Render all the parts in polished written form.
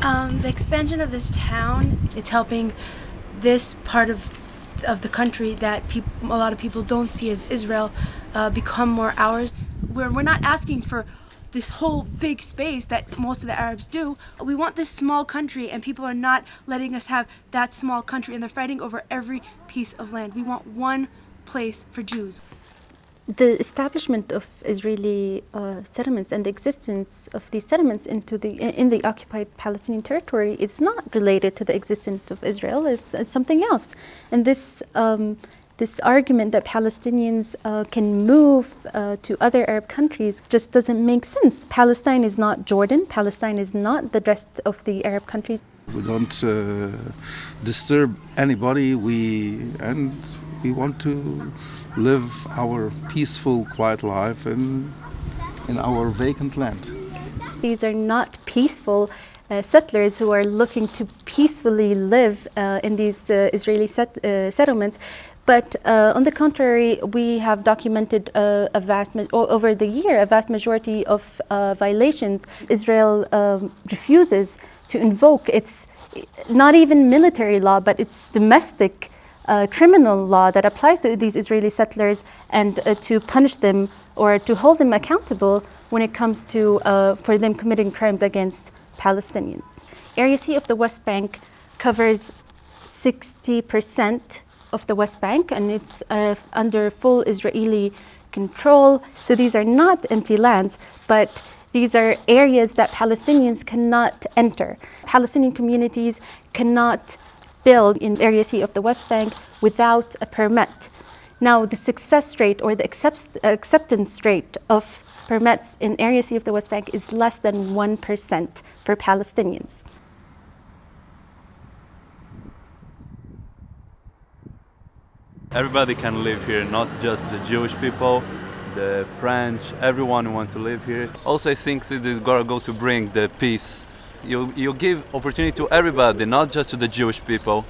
The expansion of this town, it's helping this part of the country that a lot of people don't see as Israel become more ours. We're not asking for this whole big space that most of the Arabs do. We want this small country, and people are not letting us have that small country, and they're fighting over every piece of land. We want one place for Jews. The establishment of Israeli settlements and the existence of these settlements in the occupied Palestinian territory is not related to the existence of Israel. It's something else. And this argument that Palestinians can move to other Arab countries just doesn't make sense. Palestine is not Jordan. Palestine is not the rest of the Arab countries. We don't disturb anybody. We want to live our peaceful, quiet life in our vacant land. These are not peaceful settlers who are looking to peacefully live in these Israeli settlements. But on the contrary, we have documented over the year a vast majority of violations. Israel refuses to invoke its not even military law, but its domestic criminal law that applies to these Israeli settlers, and to punish them or to hold them accountable when it comes to for them committing crimes against Palestinians. Area C of the West Bank covers 60% of the West Bank, and it's under full Israeli control. So these are not empty lands, but these are areas that Palestinians cannot enter. Palestinian communities cannot build in Area C of the West Bank without a permit. Now, the success rate or the acceptance rate of permits in Area C of the West Bank is less than 1% for Palestinians. Everybody can live here, not just the Jewish people, the French, everyone who wants to live here. Also, I think it is going to go to bring the peace. You give opportunity to everybody, not just to the Jewish people.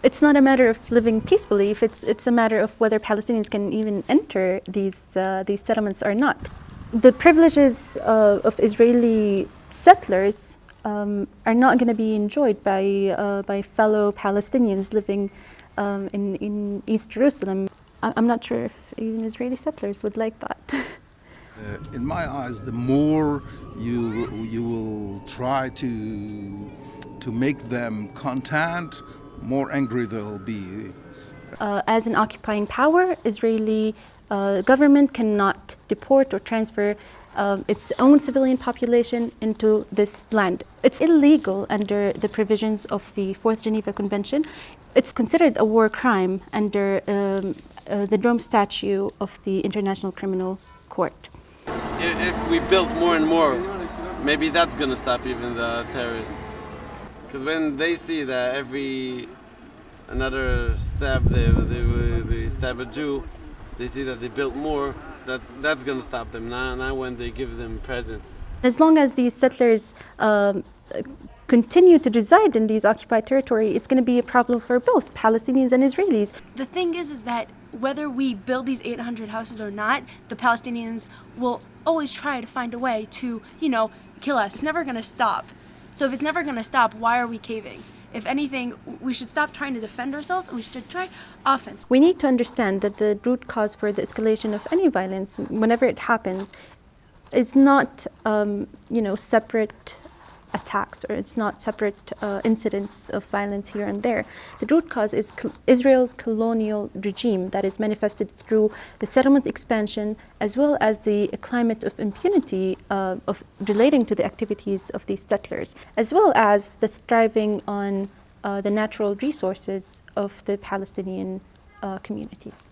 It's not a matter of living peacefully. It's a matter of whether Palestinians can even enter these settlements or not. The privileges of Israeli settlers are not going to be enjoyed by fellow Palestinians living in East Jerusalem. I'm not sure if even Israeli settlers would like that. In my eyes, the more you will try to make them content, more angry they'll be. As an occupying power, Israeli government cannot deport or transfer its own civilian population into this land. It's illegal under the provisions of the Fourth Geneva Convention. It's considered a war crime under the Rome Statute of the International Criminal Court. If we build more and more, maybe that's going to stop even the terrorists. Because when they see that another stab, they stab a Jew, they see that they built more, that's going to stop them, not when they give them presents. As long as these settlers continue to reside in these occupied territory, it's going to be a problem for both Palestinians and Israelis. The thing is that whether we build these 800 houses or not, the Palestinians will always try to find a way to, kill us. It's never going to stop. So if it's never going to stop, why are we caving? If anything, we should stop trying to defend ourselves and we should try offense. We need to understand that the root cause for the escalation of any violence, whenever it happens, is not, separate attacks, or it's not separate incidents of violence here and there. The root cause is Israel's colonial regime that is manifested through the settlement expansion, as well as the climate of impunity of relating to the activities of these settlers, as well as the thriving on the natural resources of the Palestinian communities.